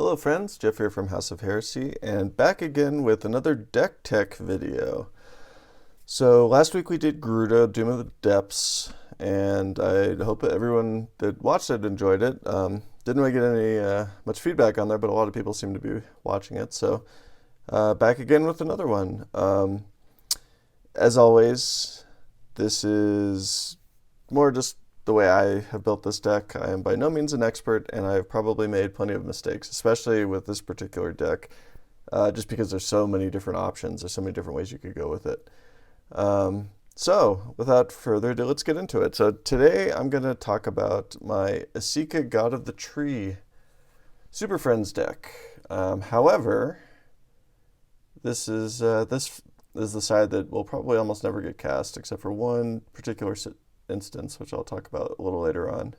Hello friends, Jeff here from House of Heresy, and back again with another deck tech video. So last week we did Gruta, Doom of the Depths, and I hope that everyone that watched it enjoyed it. Didn't really get any much feedback on there, but a lot of people seem to be watching it, so back again with another one. As always, this is more just the way I have built this deck. I am by no means an expert, and I've probably made plenty of mistakes, especially with this particular deck, just because there's so many different options. There's so many different ways you could go with it. So, without further ado, let's get into it. So today I'm going to talk about my Esika God of the Tree Superfriends deck. However, this is the side that will probably almost never get cast, except for one particular instance, which I'll talk about a little later on.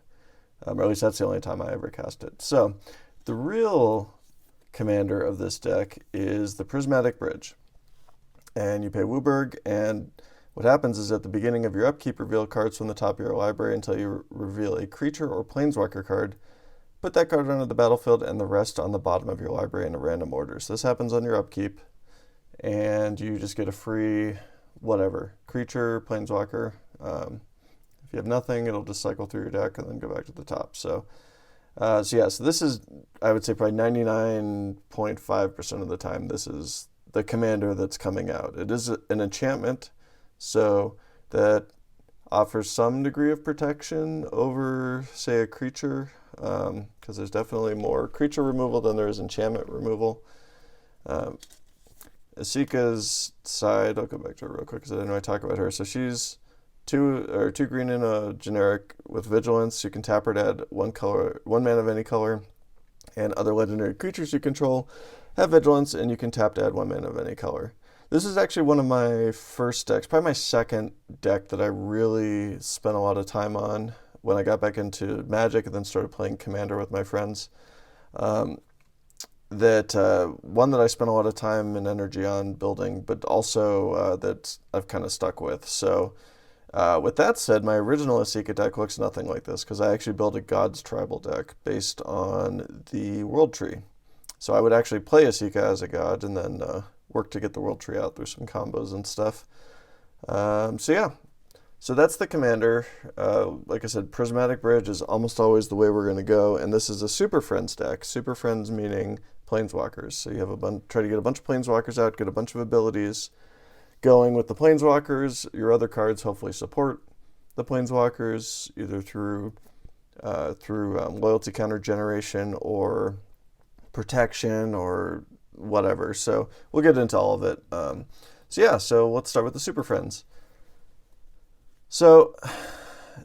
Or at least that's the only time I ever cast it. So, the real commander of this deck is the Prismatic Bridge. And you pay Wooburg, and what happens is at the beginning of your upkeep, reveal cards from the top of your library until you reveal a creature or planeswalker card. Put that card onto the battlefield and the rest on the bottom of your library in a random order. So this happens on your upkeep, and you just get a free whatever, creature, planeswalker. If you have nothing, it'll just cycle through your deck and then go back to the top. So this is, I would say, probably 99.5% of the time, this is the commander that's coming out. It is an enchantment, so that offers some degree of protection over, say, a creature, because there's definitely more creature removal than there is enchantment removal. Esika's side, I'll go back to her real quick because I didn't really talk about her. So she's two green in a generic with vigilance. You can tap her to add one mana of any color, and other legendary creatures you control have vigilance, and you can tap to add 1 mana of any color. This is actually one of my first decks, probably my second deck that I really spent a lot of time on when I got back into Magic and then started playing Commander with my friends. One that I spent a lot of time and energy on building, but also that I've kind of stuck with. So with that said, my original Esika deck looks nothing like this because I actually built a God's Tribal deck based on the World Tree. So I would actually play Esika as a god and then work to get the World Tree out through some combos and stuff. So that's the commander. Like I said, Prismatic Bridge is almost always the way we're going to go, and this is a Super Friends deck. Super Friends meaning planeswalkers. So you have try to get a bunch of planeswalkers out, get a bunch of abilities going with the planeswalkers. Your other cards hopefully support the planeswalkers either through loyalty counter generation or protection or whatever. So we'll get into all of it. So let's start with the Super Friends. So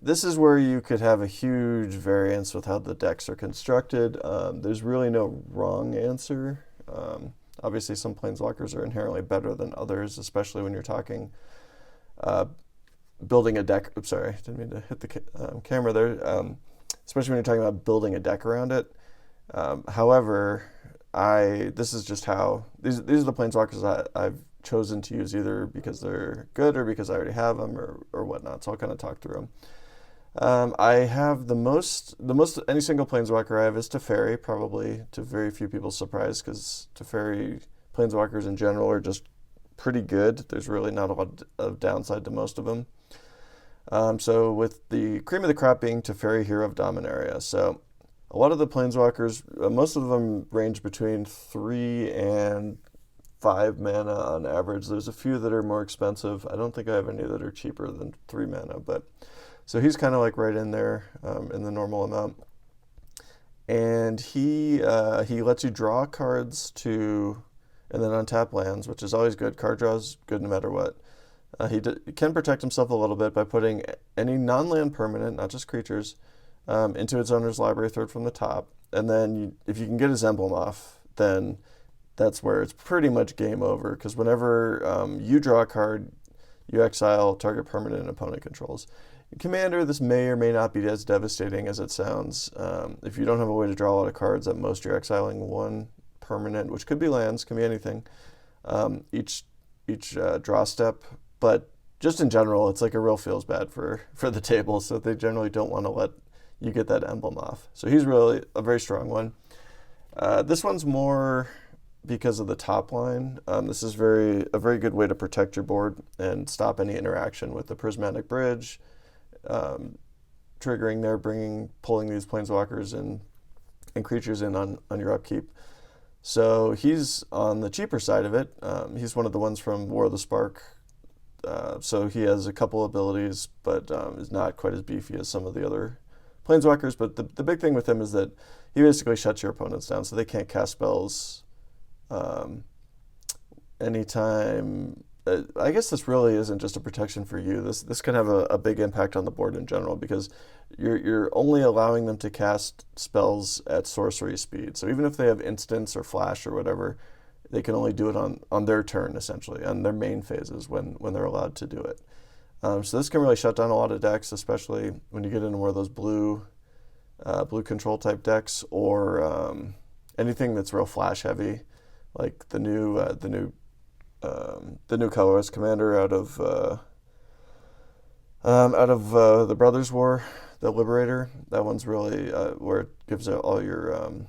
this is where you could have a huge variance with how the decks are constructed. There's really no wrong answer. Obviously, some planeswalkers are inherently better than others, especially when you're talking building a deck. Oops, sorry, didn't mean to hit the camera there. Especially when you're talking about building a deck around it. However, this is just how these are the planeswalkers I've chosen to use, either because they're good or because I already have them or whatnot. So I'll kind of talk through them. I have the most any single planeswalker I have is Teferi, probably to very few people's surprise, because Teferi planeswalkers in general are just pretty good. There's really not a lot of downside to most of them. So with the cream of the crop being Teferi, Hero of Dominaria. So a lot of the planeswalkers, most of them range between 3 and 5 mana on average. There's a few that are more expensive. I don't think I have any that are cheaper than 3 mana, but so he's kind of like right in there in the normal amount. And he lets you draw cards and then untap lands, which is always good. Card draw is good no matter what. He can protect himself a little bit by putting any non-land permanent, not just creatures, into its owner's library, third from the top. And then if you can get his emblem off, then that's where it's pretty much game over, because whenever you draw a card, you exile target permanent and opponent controls. In Commander, this may or may not be as devastating as it sounds. If you don't have a way to draw a lot of cards, at most you're exiling 1 permanent, which could be lands, can be anything, each draw step. But just in general, it's like a real feels bad for the table, so they generally don't want to let you get that emblem off. So he's really a very strong one. This one's more because of the top line. This is a very good way to protect your board and stop any interaction with the Prismatic Bridge, triggering there, pulling these planeswalkers and creatures in on your upkeep. So he's on the cheaper side of it. He's one of the ones from War of the Spark. So he has a couple abilities, but is not quite as beefy as some of the other planeswalkers. But the big thing with him is that he basically shuts your opponents down, so they can't cast spells anytime. I guess this really isn't just a protection for you. This can have a big impact on the board in general because you're only allowing them to cast spells at sorcery speed. So even if they have instants or flash or whatever, they can only do it on their turn, essentially, on their main phases when they're allowed to do it. So this can really shut down a lot of decks, especially when you get into more of those blue control type decks, or anything that's real flash heavy, like the new colorless commander out of the Brothers War, the Liberator. That one's really where it gives out all your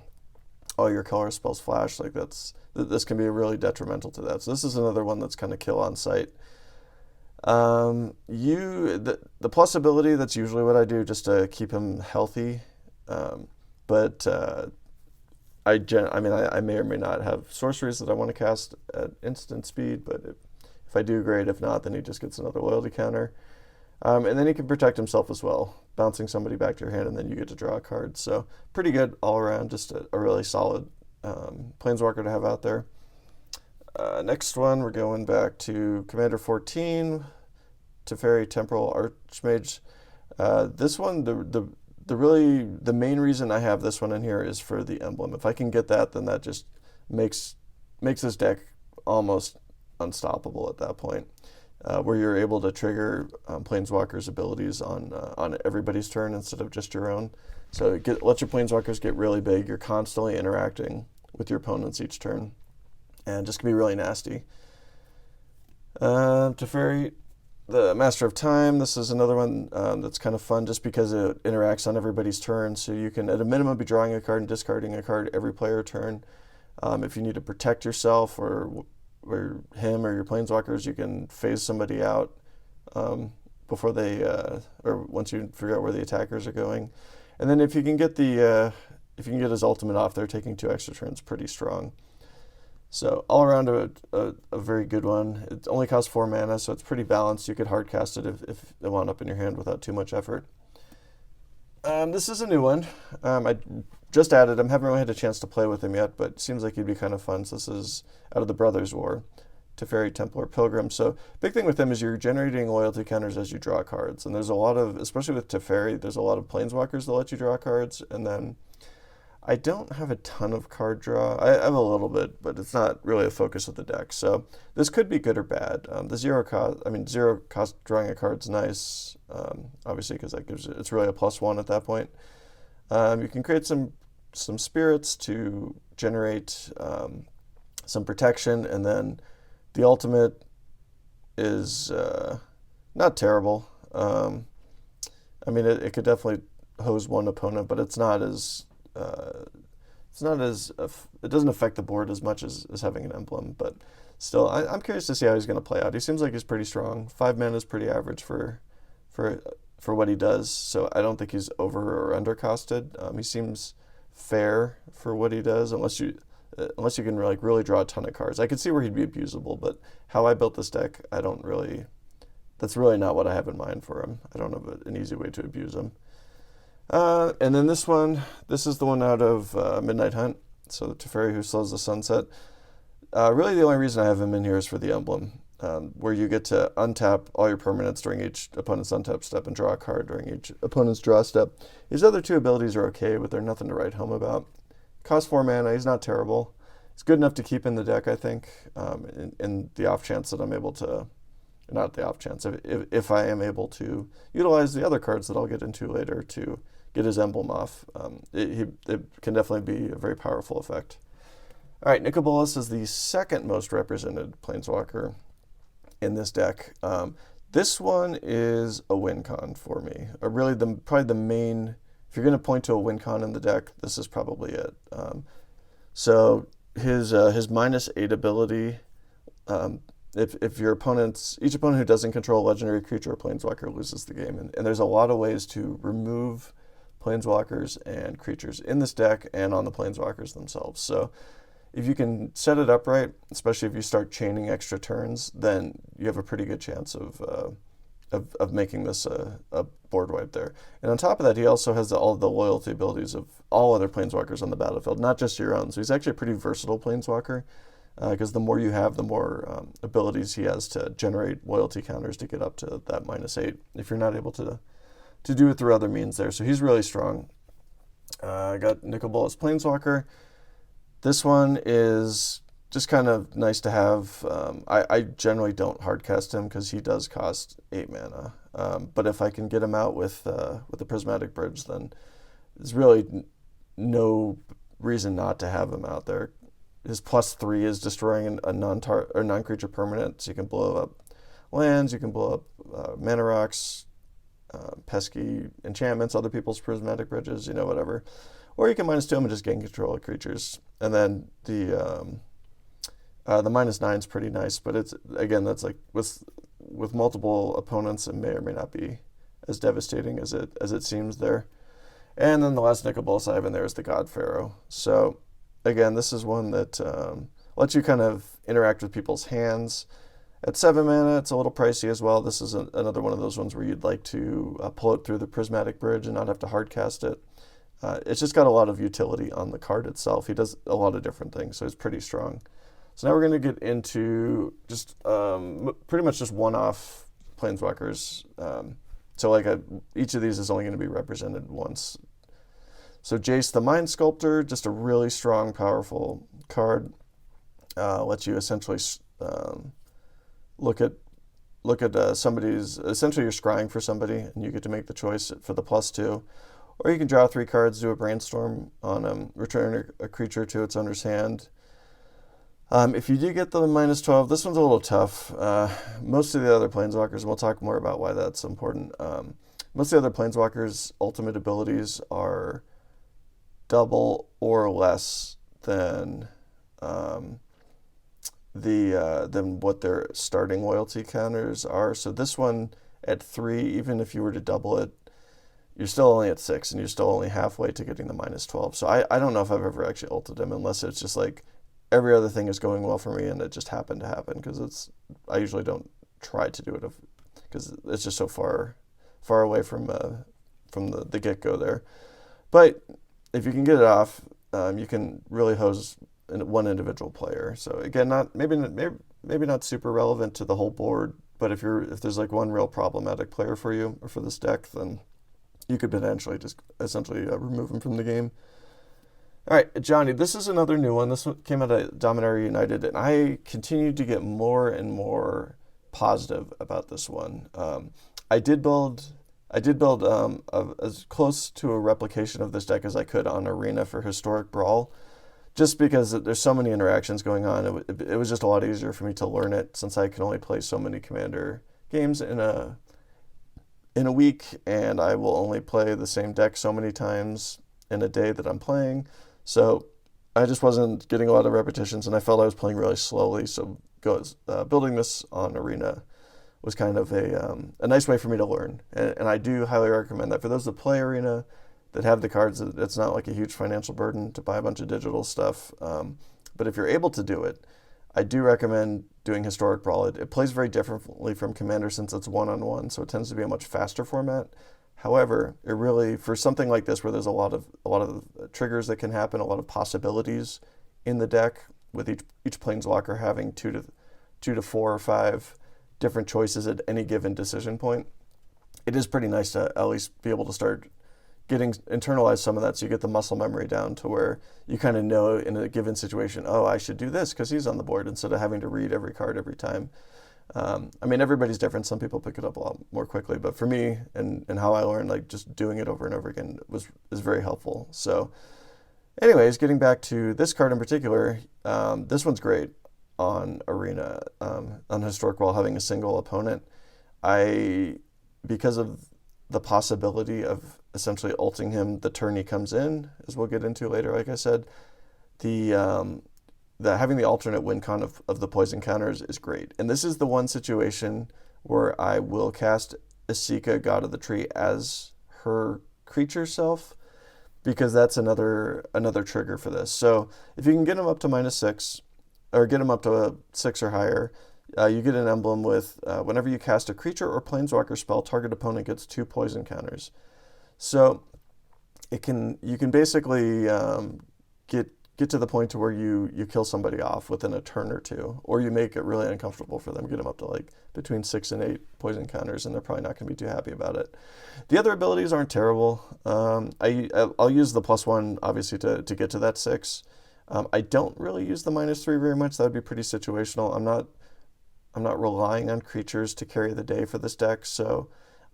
color spells flash. Like this can be really detrimental to that. So this is another one that's kind of kill on sight. The plus ability, that's usually what I do just to keep him healthy. But I may or may not have sorceries that I want to cast at instant speed, but if I do, great. If not, then he just gets another loyalty counter. And then he can protect himself as well, bouncing somebody back to your hand, and then you get to draw a card. So pretty good all around, just a really solid planeswalker to have out there. Next one, we're going back to Commander 14, Teferi Temporal Archmage. This one, the main reason I have this one in here is for the emblem. If I can get that, then that just makes this deck almost unstoppable at that point, where you're able to trigger Planeswalker's abilities on everybody's turn instead of just your own. So let your Planeswalkers get really big. You're constantly interacting with your opponents each turn, and just can be really nasty. Teferi, the Master of Time, this is another one that's kind of fun just because it interacts on everybody's turn. So you can, at a minimum, be drawing a card and discarding a card every player turn. If you need to protect yourself or him or your planeswalkers, you can phase somebody out before they, or once you figure out where the attackers are going. And then if you can get his ultimate off there, taking 2 extra turns, pretty strong. So all around a very good one. It only costs 4 mana, so it's pretty balanced. You could hard cast it if it wound up in your hand without too much effort. This is a new one. I just added him. Haven't really had a chance to play with him yet, but it seems like he'd be kind of fun. So this is out of the Brothers War, Teferi Templar Pilgrim. So big thing with him is you're generating loyalty counters as you draw cards. And there's a lot of, especially with Teferi, there's a lot of planeswalkers that let you draw cards. And then I don't have a ton of card draw. I have a little bit, but it's not really a focus of the deck. So this could be good or bad. The zero cost drawing a card's nice, obviously, because that gives it's really a +1 at that point. You can create some spirits to generate some protection, and then the ultimate is not terrible. It could definitely hose one opponent, but it's not as it doesn't affect the board as much as having an emblem. But still, I'm curious to see how he's going to play out. He seems like he's pretty strong. 5 mana is pretty average for what he does, so I don't think he's over or under costed. He seems fair for what he does, unless you can really draw a ton of cards. I could see where he'd be abusable, but how I built this deck, that's really not what I have in mind for him. I don't have an easy way to abuse him. And then this is the one out of Midnight Hunt, so the Teferi Who Slows the Sunset. Really the only reason I have him in here is for the emblem, where you get to untap all your permanents during each opponent's untap step and draw a card during each opponent's draw step. His other 2 abilities are okay, but they're nothing to write home about. Costs 4 mana, he's not terrible. It's good enough to keep in the deck, I think, in the off chance that I'm able to, not the off chance, if I am able to utilize the other cards that I'll get into later to get his emblem off. It can definitely be a very powerful effect. All right, Nicobolas is the second most represented planeswalker in this deck. This one is a win con for me. Probably the main, if you're going to point to a win con in the deck, this is probably it. So his -8 ability, if your each opponent who doesn't control a legendary creature or planeswalker loses the game. And there's a lot of ways to remove planeswalkers and creatures in this deck and on the planeswalkers themselves. So if you can set it up right, especially if you start chaining extra turns, then you have a pretty good chance of making this a board wipe there. And on top of that, he also has all the loyalty abilities of all other planeswalkers on the battlefield, not just your own. So he's actually a pretty versatile planeswalker, because the more you have, the more abilities he has to generate loyalty counters to get up to that -8 if you're not able to do it through other means there. So he's really strong. I got Nicol Bolas Planeswalker. This one is just kind of nice to have. I generally don't hardcast him because he does cost 8 mana. But if I can get him out with the Prismatic Bridge, then there's really no reason not to have him out there. His +3 is destroying a non-creature permanent, so you can blow up lands, you can blow up mana rocks, pesky enchantments, other people's Prismatic Bridges, whatever. Or you can -2 him and just gain control of creatures. And then the -9 is pretty nice, but that's like with multiple opponents, it may or may not be as devastating as it seems there. And then the last Nicol Bolas I have in there is the God Pharaoh. So again, this is one that lets you kind of interact with people's hands. At 7 mana, it's a little pricey as well. This is another one of those ones where you'd like to pull it through the Prismatic Bridge and not have to hardcast it. It's just got a lot of utility on the card itself. He does a lot of different things, so it's pretty strong. So now we're going to get into just pretty much just one-off planeswalkers. Each of these is only going to be represented once. So Jace the Mind Sculptor, just a really strong, powerful card. Lets you essentially look at somebody's, essentially you're scrying for somebody and you get to make the choice for the +2. Or you can draw 3 cards, do a brainstorm on them, return a creature to its owner's hand. If you do get the -12, this one's a little tough. Most of the other planeswalkers, and we'll talk more about why that's important. Most of the other planeswalkers' ultimate abilities are double or less than than what their starting loyalty counters are. So this one at 3, even if you were to double it, you're still only at 6, and you're still only halfway to getting the -12. So I don't know if I've ever actually ulted him, unless it's just like every other thing is going well for me and it just happened to happen, because I usually don't try to do it because it's just so far away from the get-go there. But if you can get it off, you can really hose one individual player. So again, maybe not super relevant to the whole board, but if there's like one real problematic player for you or for this deck, then you could potentially just essentially remove him from the game. All right, Johnny, this is another new one. This one came out of Dominaria United, and I continue to get more and more positive about this one. I did build as close to a replication of this deck as I could on Arena for Historic Brawl, just because there's so many interactions going on. It was just a lot easier for me to learn it, since I can only play so many Commander games in a week, and I will only play the same deck so many times in a day that I'm playing. So I just wasn't getting a lot of repetitions, and I felt I was playing really slowly. So building this on Arena was kind of a nice way for me to learn. And I do highly recommend that for those that play Arena, that have the cards. It's not like a huge financial burden to buy a bunch of digital stuff. But if you're able to do it, I do recommend doing Historic Brawl. It plays very differently from Commander, since it's one-on-one, so it tends to be a much faster format. However, it really, for something like this where there's a lot of triggers that can happen, a lot of possibilities in the deck, with each planeswalker having 2 to 4 or 5 different choices at any given decision point, it is pretty nice to at least be able to start internalize some of that, so you get the muscle memory down to where you kind of know in a given situation, oh, I should do this because he's on the board, instead of having to read every card every time. I mean, everybody's different. Some people pick it up a lot more quickly, but for me and how I learned, like just doing it over and over again is very helpful. So anyways, getting back to this card in particular, this one's great on Arena, on Historic Brawl, having a single opponent. Because of the possibility of essentially ulting him the turn he comes in, as we'll get into later, like I said, the having the alternate win con of the poison counters is great. And this is the one situation where I will cast Esika, God of the Tree, as her creature self, because that's another trigger for this. So if you can get them up to -6, or get them up to a 6 or higher, you get an emblem with whenever you cast a creature or planeswalker spell, target opponent gets 2 poison counters. So you can basically get to the point to where you kill somebody off within a turn or two, or you make it really uncomfortable for them, get them up to like between 6 and 8 poison counters, and they're probably not going to be too happy about it. The other abilities aren't terrible. I'll use the +1 obviously to get to that 6. I don't really use the -3 very much. That would be pretty situational. I'm not relying on creatures to carry the day for this deck, so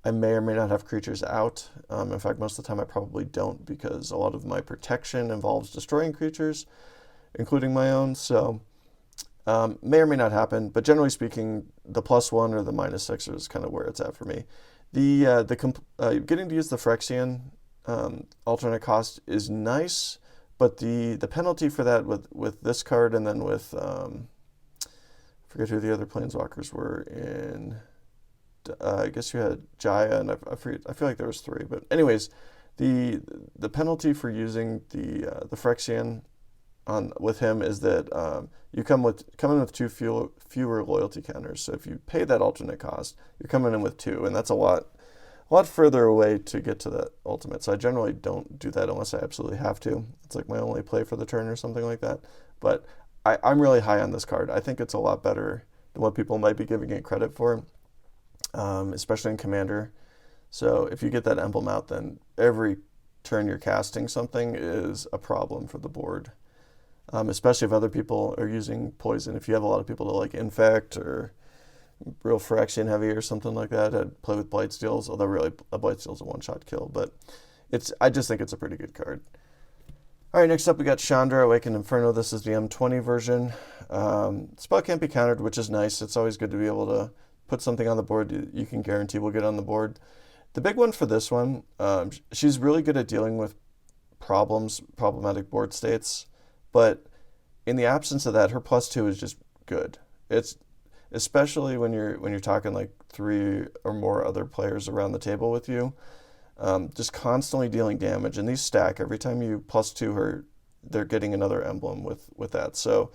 I may or may not have creatures out. In fact, most of the time I probably don't, because a lot of my protection involves destroying creatures, including my own, so may or may not happen. But generally speaking, the +1 or the -6 is kind of where it's at for me. Getting to use the Phyrexian alternate cost is nice, but the penalty for that with this card, and then with I forget who the other planeswalkers were in. I guess you had Jaya, and I feel like there was 3. But anyways, the penalty for using the Phyrexian with him is that you come in with 2 fewer loyalty counters. So if you pay that alternate cost, you're coming in with 2, and that's a lot further away to get to that ultimate. So I generally don't do that unless I absolutely have to. It's like my only play for the turn or something like that. But I'm really high on this card. I think it's a lot better than what people might be giving it credit for. Especially in Commander. So if you get that emblem out, then every turn you're casting something is a problem for the board. Especially if other people are using poison. If you have a lot of people that like Infect or real Phyrexian heavy or something like that, I'd play with Blightsteals, although really a Blightsteal's a one-shot kill. But I just think it's a pretty good card. All right, next up we got Chandra, Awakened Inferno. This is the M20 version. Spell can't be countered, which is nice. It's always good to be able to put something on the board you can guarantee will get on the board. The big one for this one, she's really good at dealing with problematic board states, but in the absence of that, her +2 is just good. It's especially when you're talking like 3 or more other players around the table with you, just constantly dealing damage, and these stack. Every time you +2 her, they're getting another emblem with that. So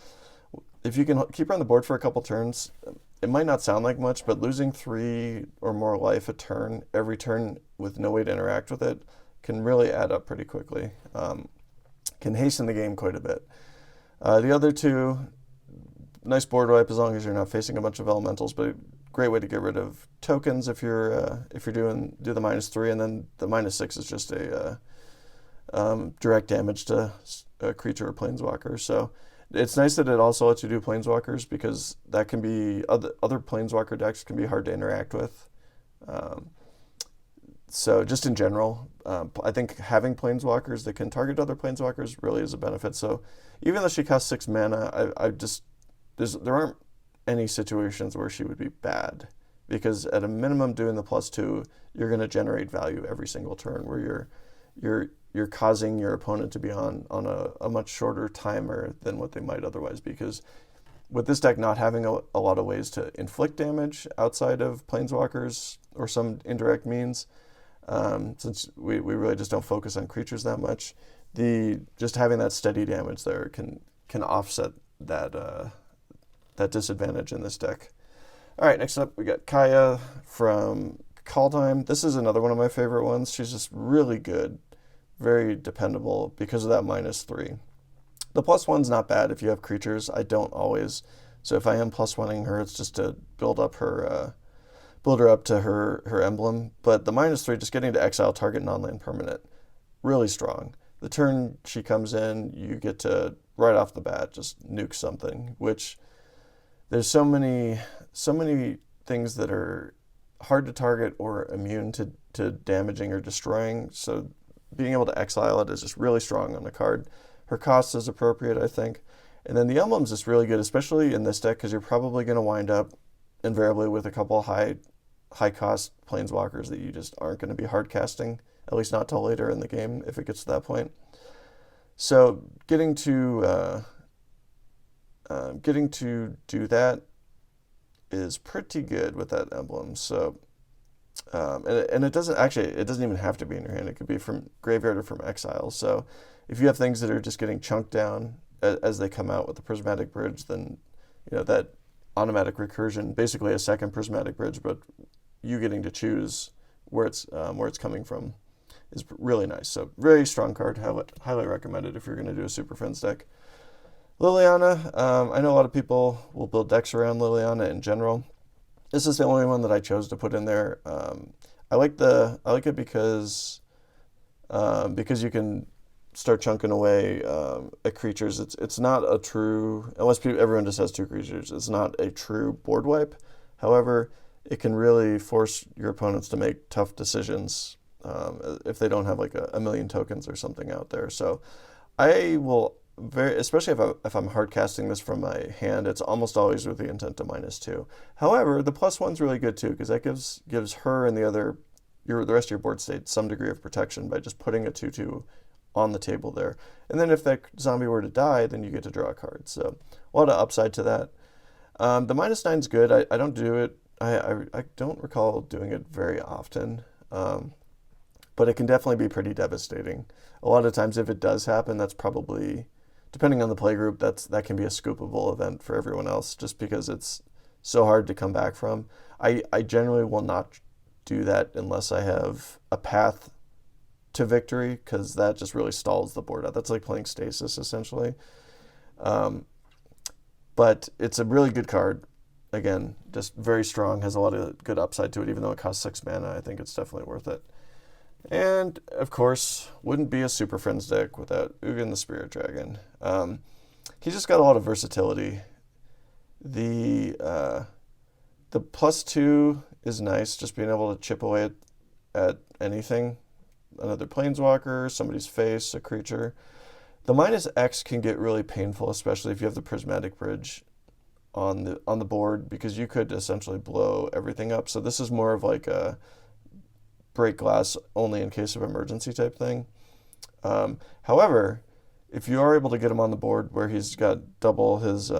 if you can keep her on the board for a couple turns, it might not sound like much, but losing 3 or more life a turn, every turn with no way to interact with it, can really add up pretty quickly. Can hasten the game quite a bit. The other 2, nice board wipe as long as you're not facing a bunch of elementals, but a great way to get rid of tokens if you're do the -3, and then the -6 is just a direct damage to a creature or planeswalker. So it's nice that it also lets you do planeswalkers, because that can be other planeswalker decks can be hard to interact with. So just in general, I think having planeswalkers that can target other planeswalkers really is a benefit. So even though she costs 6 mana, there aren't any situations where she would be bad, because at a minimum doing the +2, you're going to generate value every single turn, where you're causing your opponent to be on a much shorter timer than what they might otherwise be, because with this deck not having a lot of ways to inflict damage outside of planeswalkers or some indirect means, since we really just don't focus on creatures that much, just having that steady damage there can offset that disadvantage in this deck. All right, next up we got Kaya from Kaldheim. This is another one of my favorite ones. She's just really good, very dependable because of that -3. The +1's not bad if you have creatures. I don't always. So if I am +1ing her, it's just to build her up to her emblem. But the -3, just getting to exile target non-land permanent, really strong. The turn she comes in, you get to, right off the bat, just nuke something, which there's so many things that are hard to target or immune to damaging or destroying. So being able to exile it is just really strong on the card. Her cost is appropriate, I think. And then the emblem's just really good, especially in this deck, because you're probably going to wind up invariably with a couple high cost planeswalkers that you just aren't going to be hard casting, at least not till later in the game if it gets to that point. So getting to do that is pretty good with that emblem. So and it doesn't even have to be in your hand. It could be from graveyard or from exile. So if you have things that are just getting chunked down as they come out with the Prismatic Bridge, then that automatic recursion, basically a second Prismatic Bridge, but you getting to choose where it's coming from, is really nice. So very strong card. Highly recommended if you're going to do a Super Friends deck. Liliana, I know a lot of people will build decks around Liliana in general. This is the only one that I chose to put in there. I like it because you can start chunking away at creatures. It's not a true, unless everyone just has two creatures. It's not a true board wipe. However, it can really force your opponents to make tough decisions if they don't have like a million tokens or something out there. So I will especially if I'm hard casting this from my hand, it's almost always with the intent to -2. However, the +1's really good too, because that gives her and the rest of your board state some degree of protection by just putting a 2/2 on the table there. And then if that zombie were to die, then you get to draw a card. So a lot of upside to that. The -9's good. I don't do it. I don't recall doing it very often. But it can definitely be pretty devastating. A lot of times if it does happen, that's probably, depending on the playgroup, that can be a scoopable event for everyone else, just because it's so hard to come back from. I generally will not do that unless I have a path to victory, because that just really stalls the board out. That's like playing Stasis, essentially. But it's a really good card. Again, just very strong, has a lot of good upside to it, even though it costs 6 mana. I think it's definitely worth it. And, of course, wouldn't be a Super Friends deck without Ugin the Spirit Dragon. He's just got a lot of versatility. The +2 is nice, just being able to chip away at anything. Another planeswalker, somebody's face, a creature. The -X can get really painful, especially if you have the Prismatic Bridge on the board, because you could essentially blow everything up. So this is more of like a break glass only in case of emergency type thing. However, if you are able to get him on the board where he's got double his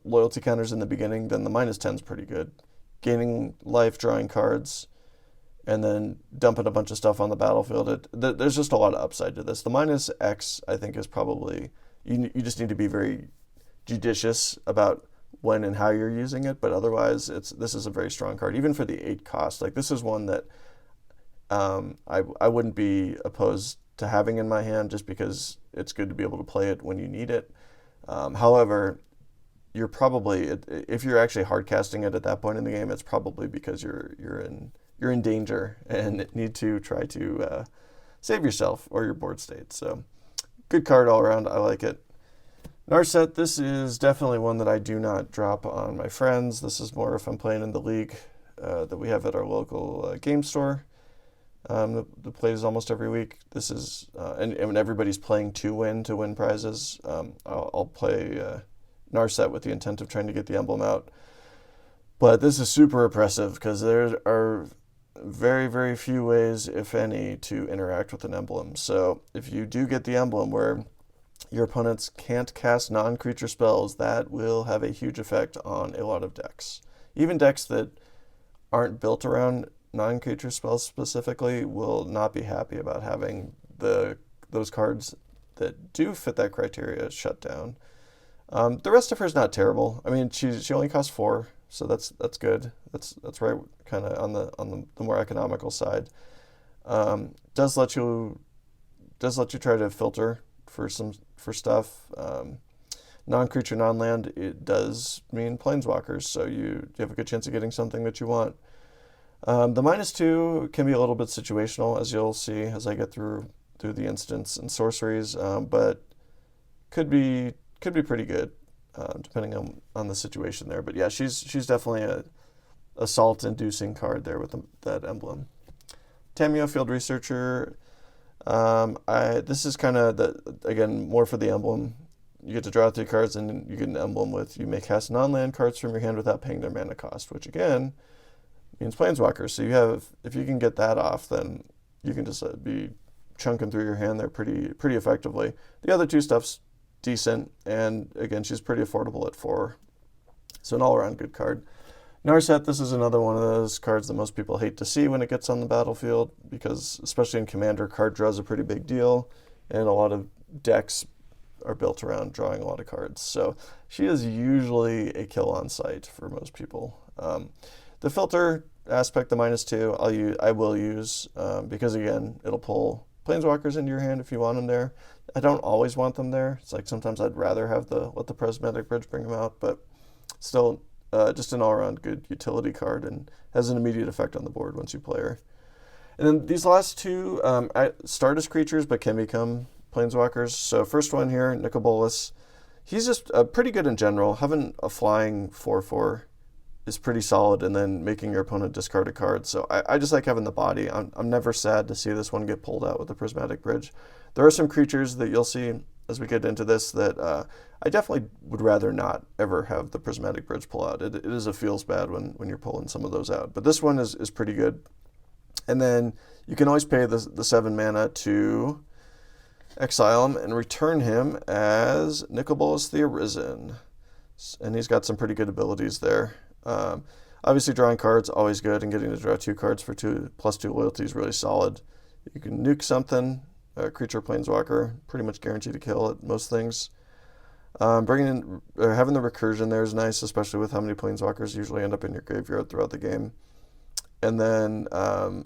loyalty counters in the beginning, then the -10 is pretty good. Gaining life, drawing cards, and then dumping a bunch of stuff on the battlefield. There's just a lot of upside to this. The -X, I think, is probably, you just need to be very judicious about when and how you're using it, but otherwise this is a very strong card, even for the 8 cost. Like, this is one that I wouldn't be opposed to having in my hand, just because it's good to be able to play it when you need it. However, you're probably, if you're actually hard casting it at that point in the game, it's probably because you're in danger and need to try to save yourself or your board state. So good card all around. I like it. Narset, this is definitely one that I do not drop on my friends. This is more if I'm playing in the league that we have at our local game store that plays almost every week. This is, and when everybody's playing to win prizes, I'll play Narset with the intent of trying to get the emblem out. But this is super oppressive, because there are very, very few ways, if any, to interact with an emblem. So if you do get the emblem where your opponents can't cast non-creature spells, that will have a huge effect on a lot of decks. Even decks that aren't built around non-creature spells specifically will not be happy about having those cards that do fit that criteria shut down. The rest of her is not terrible. I mean, she only costs 4, so that's good. That's right, kind of on the more economical side. Does let you try to filter for stuff. Non-creature, non-land, it does mean planeswalkers, so you have a good chance of getting something that you want. The -2 can be a little bit situational, as you'll see as I get through the instants and sorceries, but could be pretty good depending on the situation there. But yeah, she's definitely a assault-inducing card there with that emblem. Tameo, Field Researcher. This is kind of again more for the emblem. You get to draw 3 cards, and you get an emblem with, you may cast non-land cards from your hand without paying their mana cost, which again means planeswalkers. So if you can get that off, then you can just be chunking through your hand there pretty effectively. The other two stuff's decent, and again, she's pretty affordable at 4. So an all-around good card. Narset, this is another one of those cards that most people hate to see when it gets on the battlefield, because especially in Commander, card draw is a pretty big deal, and a lot of decks are built around drawing a lot of cards. So she is usually a kill on sight for most people. The filter aspect, the -2, I will use because again, it'll pull planeswalkers into your hand if you want them there. I don't always want them there. It's like sometimes I'd rather have let the Prismatic Bridge bring them out, but still just an all-around good utility card and has an immediate effect on the board once you play her. And then these last two start as creatures but can become planeswalkers. So first one here, Nicobolus. He's just pretty good in general. Having a flying 4/4 is pretty solid, and then making your opponent discard a card. So I just like having the body. I'm never sad to see this one get pulled out with the Prismatic Bridge. There are some creatures that you'll see as we get into this that I definitely would rather not ever have the Prismatic Bridge pull out. It is a feels bad when you're pulling some of those out. But this one is pretty good. And then you can always pay the 7 mana to exile him and return him as Nicobolus the Arisen. And he's got some pretty good abilities there. Obviously drawing cards, always good, and getting to draw 2 cards for +2 loyalty is really solid. You can nuke something, a creature planeswalker, pretty much guaranteed to kill at most things. Bringing in, or having the recursion there is nice, especially with how many planeswalkers usually end up in your graveyard throughout the game. And then,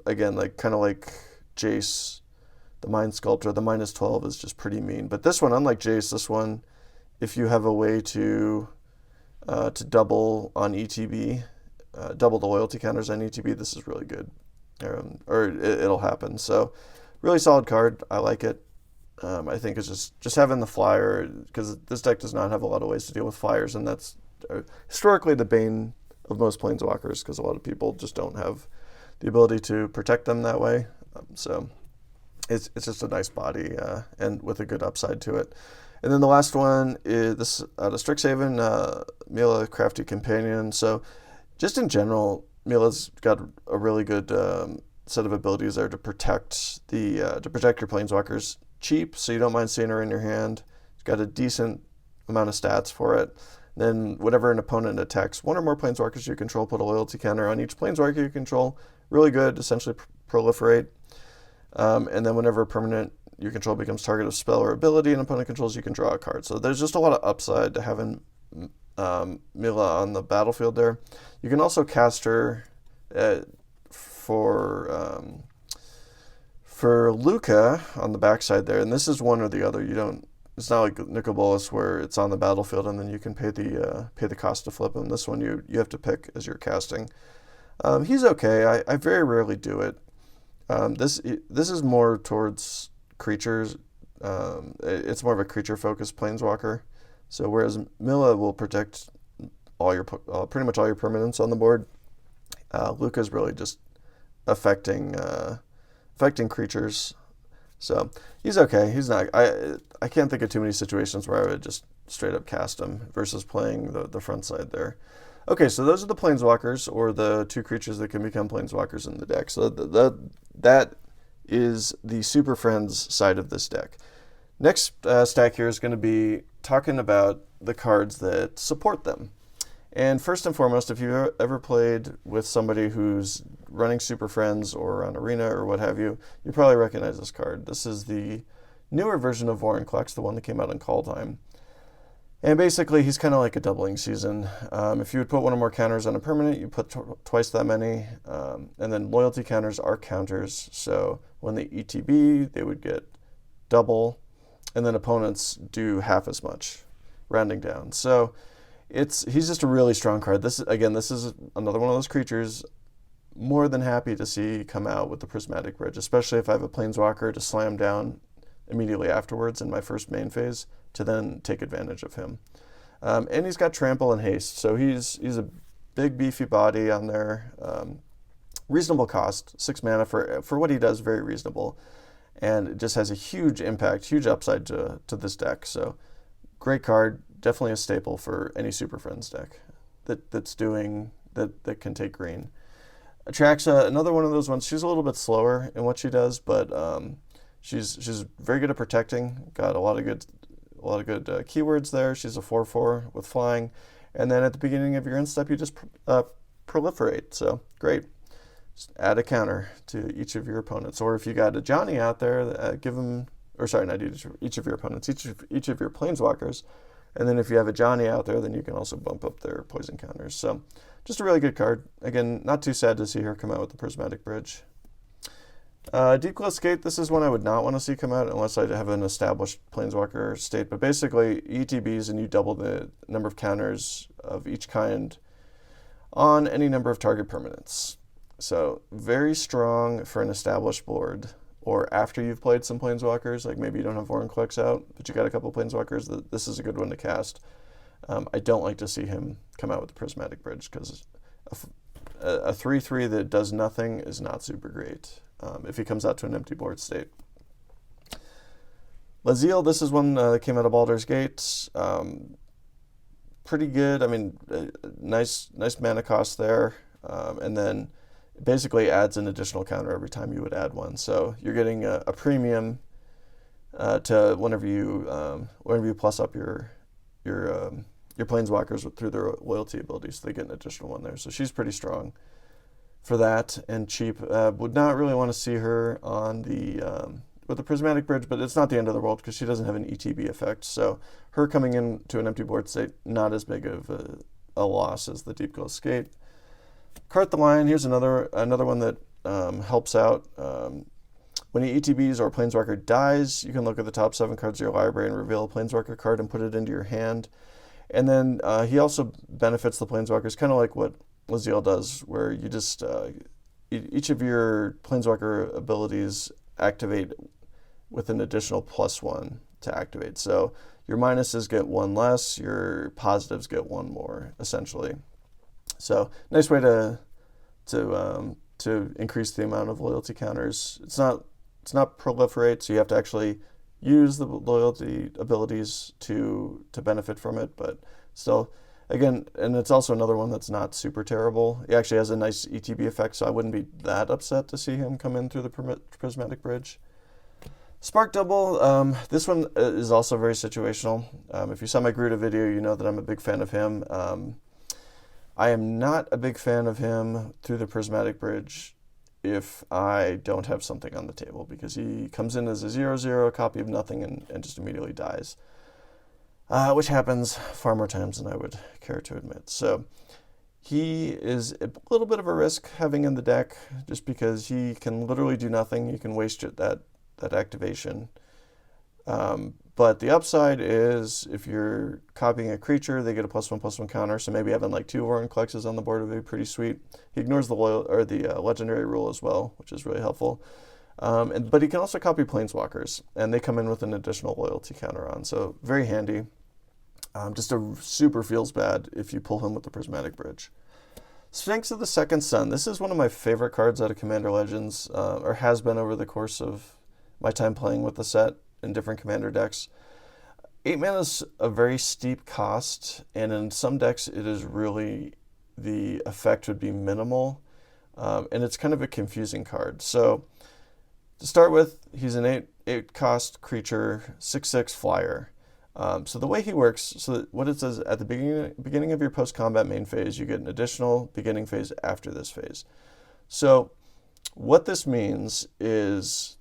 again, kind of like Jace, the Mind Sculptor, the -12 is just pretty mean. But this one, unlike Jace, this one, if you have a way to double on ETB, double the loyalty counters on ETB, this is really good. Or it'll happen. So really solid card. I like it. I think it's just having the flyer, because this deck does not have a lot of ways to deal with flyers, and that's historically the bane of most planeswalkers, because a lot of people just don't have the ability to protect them that way. So it's just a nice body and with a good upside to it. And then the last one is this out of Strixhaven, Mila, Crafty Companion. So just in general, Mila's got a really good set of abilities there to protect your planeswalkers cheap, so you don't mind seeing her in your hand. She's got a decent amount of stats for it. Then whenever an opponent attacks 1 or more planeswalkers you control, put a loyalty counter on each planeswalker you control. Really good, essentially proliferate. And then whenever a permanent you control becomes target of spell or ability an opponent controls, you can draw a card. So there's just a lot of upside to having Mila on the battlefield there. You can also cast her for Luca on the backside there, and this is one or the other. It's not like Nicobolus where it's on the battlefield and then you can pay the cost to flip him. This one you have to pick as you're casting. He's okay. I very rarely do it. This is more towards creatures. It's more of a creature-focused planeswalker. So whereas Mila will protect pretty much all your permanents on the board, Luca's really just affecting creatures. So he's okay. He's not. I can't think of too many situations where I would just straight up cast him versus playing the front side there. Okay, so those are the planeswalkers, or the 2 creatures that can become planeswalkers in the deck. So that is the Super Friends side of this deck. Next stack here is going to be talking about the cards that support them. And first and foremost, if you've ever played with somebody who's running Super Friends or on Arena or what have you, you probably recognize this card. This is the newer version of Vorinclex, the one that came out in Call Time. And basically, he's kind of like a doubling season. If you would put 1 or more counters on a permanent, you put twice that many. And then loyalty counters are counters. So when they ETB, they would get double. And then opponents do half as much, rounding down. So he's just a really strong card. This is another one of those creatures more than happy to see come out with the Prismatic Bridge, especially if I have a planeswalker to slam down immediately afterwards in my first main phase to then take advantage of him. And he's got trample and haste, so he's a big beefy body on there. Reasonable cost, 6 mana for what he does, very reasonable. And it just has a huge impact, huge upside to this deck. So great card, definitely a staple for any Super Friends deck that can take green. Atraxa, another one of those ones. She's a little bit slower in what she does, but She's very good at protecting. Got a lot of good keywords there. She's a 4/4 with flying, and then at the beginning of your end step, you just proliferate. So great. Just add a counter to each of your opponents, or if you got a Johnny out there, give them. Or sorry, not each of your opponents, each of your planeswalkers, and then if you have a Johnny out there, then you can also bump up their poison counters. So just a really good card. Again, not too sad to see her come out with the Prismatic Bridge. Deep Glow Skate, this is one I would not want to see come out unless I have an established planeswalker state, but basically ETBs and you double the number of counters of each kind on any number of target permanents. So very strong for an established board, or after you've played some planeswalkers, like maybe you don't have Vorinclex out, but you got a couple planeswalkers, this is a good one to cast. I don't like to see him come out with the Prismatic Bridge because a 3/3 that does nothing is not super great if he comes out to an empty board state. Laziel, this is one that came out of Baldur's Gate. Pretty good. I mean, nice mana cost there, and then basically adds an additional counter every time you would add one. So you're getting a premium to whenever you plus up your planeswalkers through their loyalty abilities, so they get an additional one there. So she's pretty strong for that and cheap. Would not really want to see her on the with the Prismatic Bridge, but it's not the end of the world because she doesn't have an ETB effect. So her coming into an empty board state, not as big of a loss as the Deep Glow Skate. Cart the Lion, here's another one that helps out. When he ETBs or a Planeswalker dies, you can look at the top 7 cards of your library and reveal a Planeswalker card and put it into your hand. And then he also benefits the Planeswalkers, kind of like what Laziel does, where you just, each of your Planeswalker abilities activate with an additional +1 to activate. So your minuses get 1 less, your positives get 1 more, essentially. So nice way to increase the amount of loyalty counters. It's not proliferate, so you have to actually use the loyalty abilities to benefit from it, but still, again, and it's also another one that's not super terrible. He actually has a nice ETB effect, so I wouldn't be that upset to see him come in through the Prismatic Bridge. Spark Double, this one is also very situational. If you saw my Gruta video, you know that I'm a big fan of him. I am not a big fan of him through the Prismatic Bridge if I don't have something on the table, because he comes in as a 0/0, a copy of nothing, and just immediately dies, which happens far more times than I would care to admit. So he is a little bit of a risk having in the deck, just because he can literally do nothing. You can waste that activation. But the upside is if you're copying a creature, they get a +1/+1 counter. So maybe having like 2 Vorinclexes on the board would be pretty sweet. He ignores the legendary rule as well, which is really helpful. But he can also copy Planeswalkers, and they come in with an additional loyalty counter on. So very handy. Just a super feels bad if you pull him with the Prismatic Bridge. Sphinx of the Second Sun. This is one of my favorite cards out of Commander Legends, or has been over the course of my time playing with the set in different Commander decks. 8 mana is a very steep cost, and in some decks it is really, the effect would be minimal, and it's kind of a confusing card. So to start with, he's an 8 cost creature, 6/6 flyer. So the way he works, so what it says at the beginning of your post-combat main phase, you get an additional beginning phase after this phase. So what this means is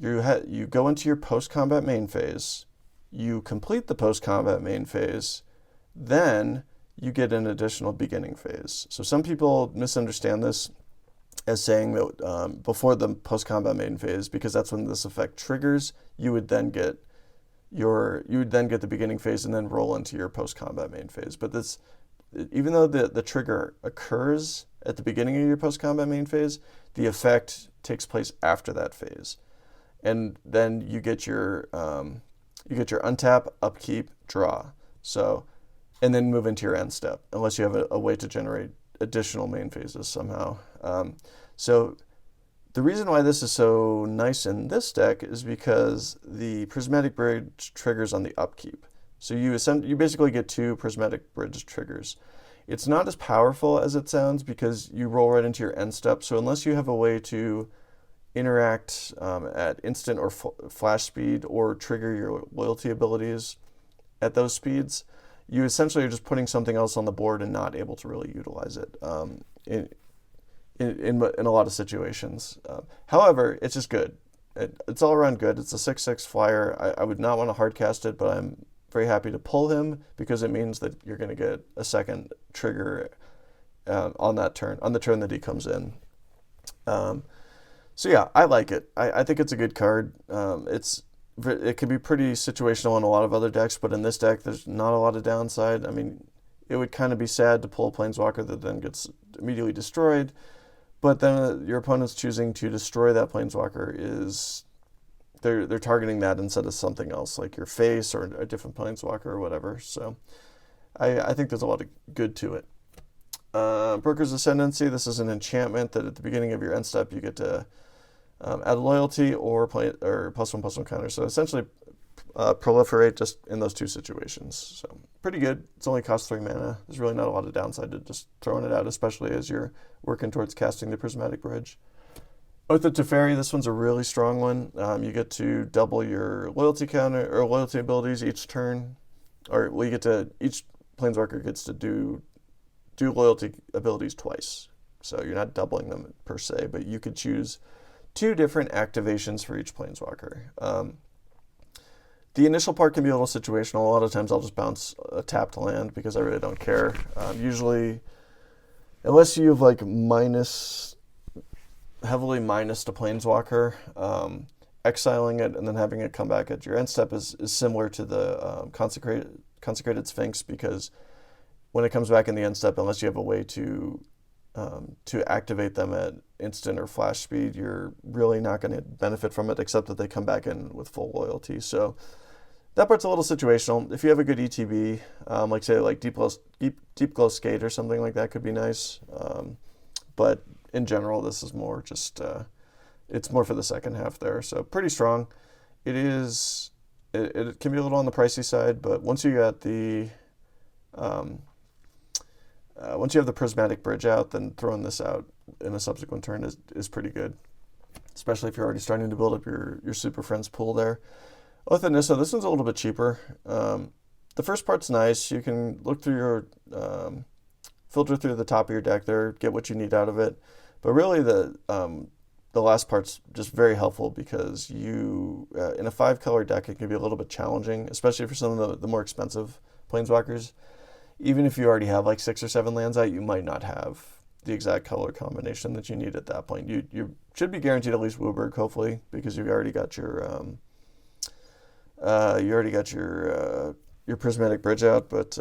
you go into your post-combat main phase, you complete the post-combat main phase, then you get an additional beginning phase. So some people misunderstand this as saying that before the post-combat main phase, because that's when this effect triggers, you would then get the beginning phase and then roll into your post-combat main phase. But this, even though the trigger occurs at the beginning of your post-combat main phase, the effect takes place after that phase. And then you get your untap, upkeep, draw. So, and then move into your end step, unless you have a way to generate additional main phases somehow. So the reason why this is so nice in this deck is because the Prismatic Bridge triggers on the upkeep. So you basically get 2 Prismatic Bridge triggers. It's not as powerful as it sounds because you roll right into your end step. So unless you have a way to interact at instant or flash speed or trigger your loyalty abilities at those speeds, you essentially are just putting something else on the board and not able to really utilize it in a lot of situations. However, it's just good. It's all around good. It's a 6/6 flyer. I would not want to hard cast it, but I'm very happy to pull him because it means that you're going to get a second trigger on the turn that he comes in. So yeah, I like it. I think it's a good card. It can be pretty situational in a lot of other decks, but in this deck, there's not a lot of downside. I mean, it would kind of be sad to pull a Planeswalker that then gets immediately destroyed, but then your opponent's choosing to destroy that Planeswalker is they're targeting that instead of something else, like your face or a different Planeswalker or whatever. So I think there's a lot of good to it. Broker's Ascendancy, this is an enchantment that at the beginning of your end step you get to add loyalty or +1/+1 counter. So essentially proliferate just in those two situations. So pretty good. It's only cost 3 mana. There's really not a lot of downside to just throwing it out, especially as you're working towards casting the Prismatic Bridge. Oath of Teferi, this one's a really strong one. You get to double your loyalty counter or loyalty abilities each turn, or well, each Planeswalker gets to do loyalty abilities twice. So you're not doubling them per se, but you could choose 2 different activations for each Planeswalker. The initial part can be a little situational. A lot of times I'll just bounce a tapped land because I really don't care. Usually, unless you have like heavily minus to Planeswalker, exiling it and then having it come back at your end step is similar to the Consecrated Sphinx, because when it comes back in the end step, unless you have a way to activate them at instant or flash speed, you're really not going to benefit from it, except that they come back in with full loyalty. So that part's a little situational. If you have a good ETB, like say like Deep Glow Skate or something like that, could be nice. But in general, this is more just it's more for the second half there. So pretty strong. It can be a little on the pricey side, but once you got the once you have the Prismatic Bridge out, then throwing this out in a subsequent turn is pretty good, especially if you're already starting to build up your Superfriends pool there. Oath of Nissa, this one's a little bit cheaper. The first part's nice. You can look through your filter through the top of your deck there, get what you need out of it. But really, the last part's just very helpful because you in a 5-color deck, it can be a little bit challenging, especially for some of the more expensive Planeswalkers. Even if you already have like 6 or 7 lands out, you might not have the exact color combination that you need at that point. You should be guaranteed at least Wooburg, hopefully, because you've already got your Prismatic Bridge out. But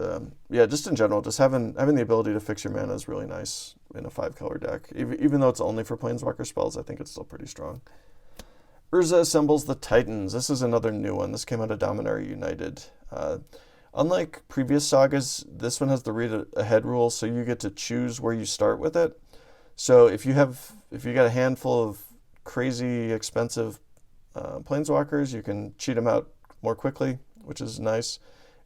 yeah, just in general, just having the ability to fix your mana is really nice in a 5-color deck. Even though it's only for Planeswalker spells, I think it's still pretty strong. Urza Assembles the Titans. This is another new one. This came out of Dominaria United. Unlike previous sagas, this one has the read ahead rule, so you get to choose where you start with it. So if you got a handful of crazy expensive Planeswalkers, you can cheat them out more quickly, which is nice.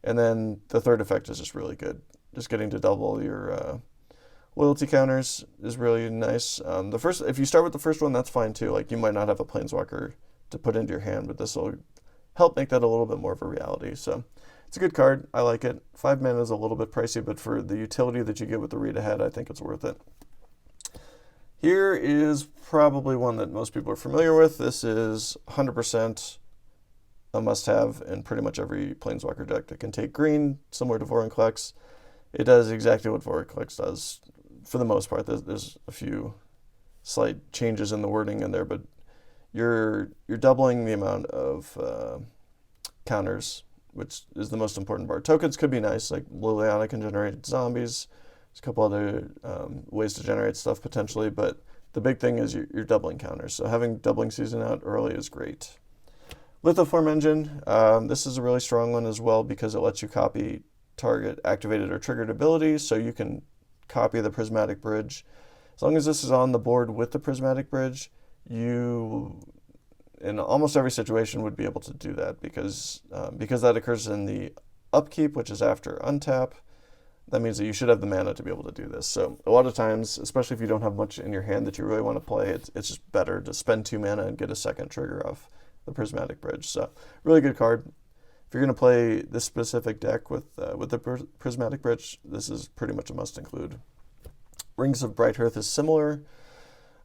And then the third effect is just really good. Just getting to double your loyalty counters is really nice. If you start with the first one, that's fine too. Like you might not have a Planeswalker to put into your hand, but this will help make that a little bit more of a reality. So it's a good card. I like it. 5 mana is a little bit pricey, but for the utility that you get with the read ahead, I think it's worth it. Here is probably one that most people are familiar with. This is 100% a must-have in pretty much every Planeswalker deck that can take green, similar to Vorinclex. It does exactly what Vorinclex does for the most part. There's a few slight changes in the wording in there, but you're doubling the amount of counters, which is the most important part. Tokens could be nice, like Liliana can generate zombies. There's a couple other ways to generate stuff potentially, but the big thing is you're doubling counters. So having doubling season out early is great. Lithoform Engine, this is a really strong one as well because it lets you copy target activated or triggered abilities, so you can copy the Prismatic Bridge. As long as this is on the board with the Prismatic Bridge, you, in almost every situation, would be able to do that because that occurs in the upkeep, which is after untap. that means that you should have the mana to be able to do this. So a lot of times, especially if you don't have much in your hand that you really want to play, it's just better to spend 2 mana and get a second trigger off the Prismatic Bridge. So really good card. If you're going to play this specific deck with the Prismatic Bridge, this is pretty much a must include. Rings of Bright Hearth is similar,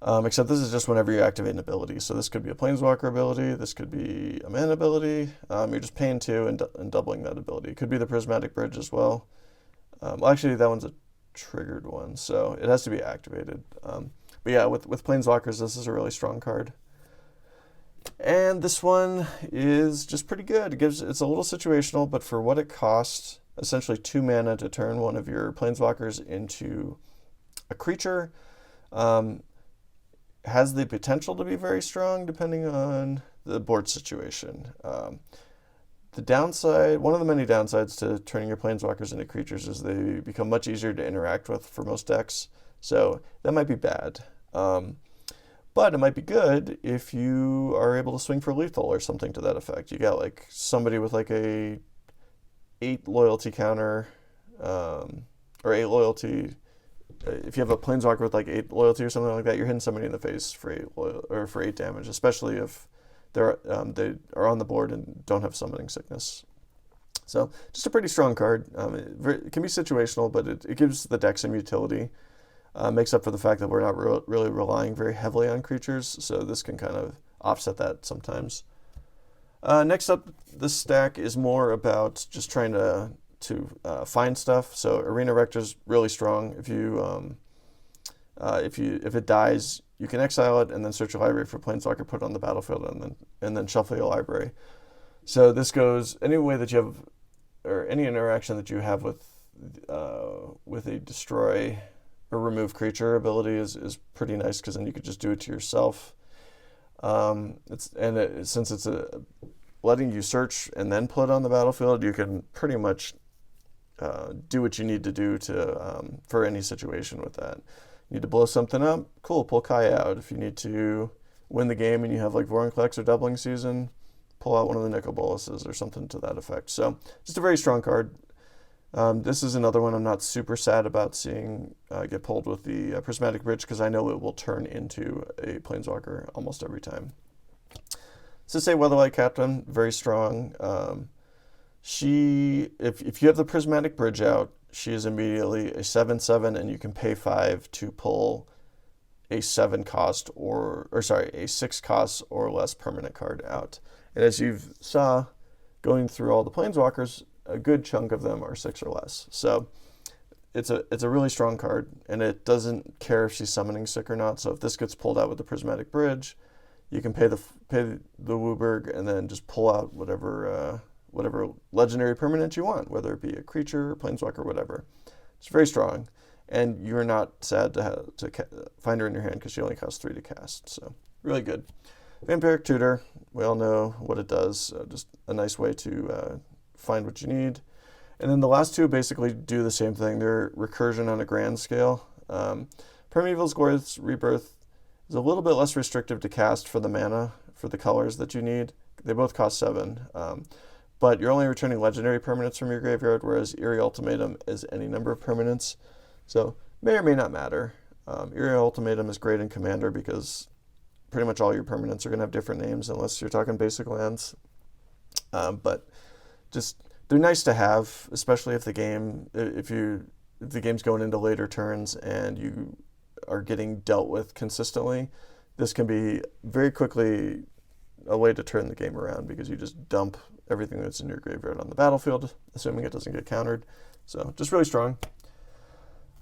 except this is just whenever you activate an ability. So this could be a planeswalker ability, this could be a mana ability. You're just paying 2 and doubling that ability. It could be the Prismatic Bridge as well. Well, actually, that one's a triggered one, so it has to be activated. But yeah, with planeswalkers, this is a really strong card. And this one is just pretty good. It's a little situational, but for what it costs, essentially 2 mana to turn one of your planeswalkers into a creature, has the potential to be very strong depending on the board situation. The downside, one of the many downsides to turning your planeswalkers into creatures is they become much easier to interact with for most decks. So that might be bad. But it might be good if you are able to swing for lethal or something to that effect. You got like somebody with like a 8 loyalty counter, or 8 loyalty. If you have a planeswalker with like 8 loyalty or something like that, you're hitting somebody in the face for 8 damage, especially if they are on the board and don't have summoning sickness. So just a pretty strong card. It can be situational, but it gives the deck some utility. Makes up for the fact that we're not really relying very heavily on creatures, so this can kind of offset that sometimes. Next up, this stack is more about just trying to find stuff. So Arena Rector's really strong. If it dies, you can exile it and then search your library for planeswalker, put it on the battlefield, and then shuffle your library. So this goes any way that you have, or any interaction that you have with a destroy or remove creature ability is pretty nice, because then you could just do it to yourself. Since it's letting you search and then put it on the battlefield, you can pretty much do what you need to do for any situation with that. You need to blow something up, cool, pull Kai out. If you need to win the game and you have like Vorinclex or Doubling Season, pull out one of the Nicol Bolas's or something to that effect. So just a very strong card. This is another one I'm not super sad about seeing get pulled with the Prismatic Bridge, because I know it will turn into a planeswalker almost every time. So say Weatherlight Captain, very strong. If you have the Prismatic Bridge out, she is immediately a 7/7, and you can pay 5 to pull a 7 cost a 6 cost or less permanent card out. And as you saw going through all the planeswalkers, a good chunk of them are 6 or less. So it's a really strong card, and it doesn't care if she's summoning sick or not. So if this gets pulled out with the Prismatic Bridge, you can pay the Wooburg and then just pull out whatever legendary permanent you want, whether it be a creature, planeswalker, whatever. It's very strong, and you're not sad to find her in your hand, because she only costs 3 to cast. So really good. Vampiric Tutor, we all know what it does. Just a nice way to find what you need. And then the last two basically do the same thing. They're recursion on a grand scale. Primeval's Glorious Rebirth is a little bit less restrictive to cast for the mana, for the colors that you need. They both cost 7. But you're only returning legendary permanents from your graveyard, whereas Eerie Ultimatum is any number of permanents. So may or may not matter. Eerie Ultimatum is great in Commander because pretty much all your permanents are going to have different names, unless you're talking basic lands. But just they're nice to have, especially if the game's going into later turns and you are getting dealt with consistently. This can be very quickly a way to turn the game around, because you just dump everything that's in your graveyard on the battlefield, assuming it doesn't get countered. So just really strong.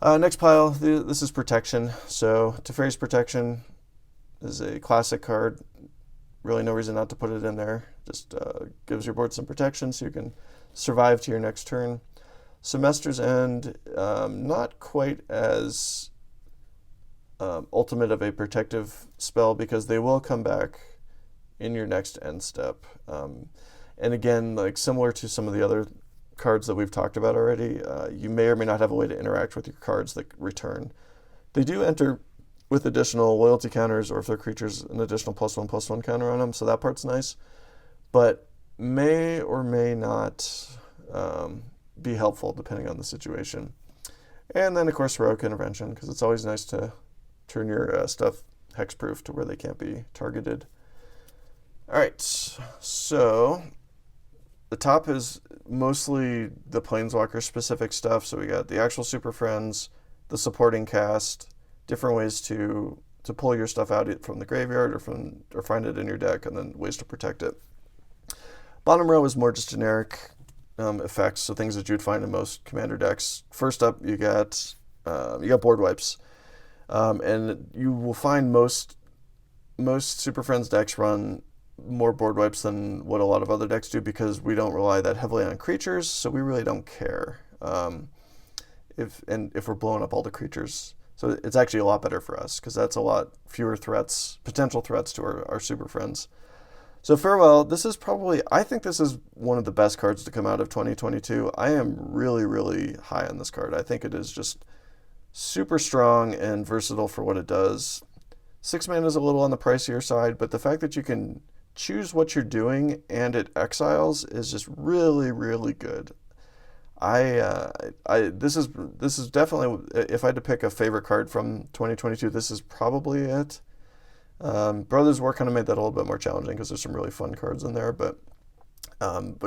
Next pile, this is Protection. So Teferi's Protection is a classic card. Really no reason not to put it in there. Just gives your board some protection so you can survive to your next turn. Semester's End, not quite as ultimate of a protective spell, because they will come back in your next end step. And again, like similar to some of the other cards that we've talked about already, you may or may not have a way to interact with your cards that return. They do enter with additional loyalty counters, or if they're creatures, an additional +1/+1 counter on them, so that part's nice. But may or may not be helpful depending on the situation. And then, of course, Heroic Intervention, because it's always nice to turn your stuff hexproof to where they can't be targeted. All right, so the top is mostly the Planeswalker specific stuff. So we got the actual Super Friends, the supporting cast, different ways to pull your stuff out from the graveyard or find it in your deck, and then ways to protect it. Bottom row is more just generic effects, so things that you'd find in most commander decks. First up, you got board wipes, and you will find most Super Friends decks run more board wipes than what a lot of other decks do, because we don't rely that heavily on creatures, so we really don't care if we're blowing up all the creatures. So it's actually a lot better for us, because that's a lot fewer potential threats to our Super Friends. So Farewell, I think this is one of the best cards to come out of 2022. I am really, really high on this card. I think it is just super strong and versatile for what it does. 6 mana is a little on the pricier side, but the fact that you can choose what you're doing and it exiles is just really, really good. This is definitely, if I had to pick a favorite card from 2022, this is probably it. Brothers War kind of made that a little bit more challenging because there's some really fun cards in there, but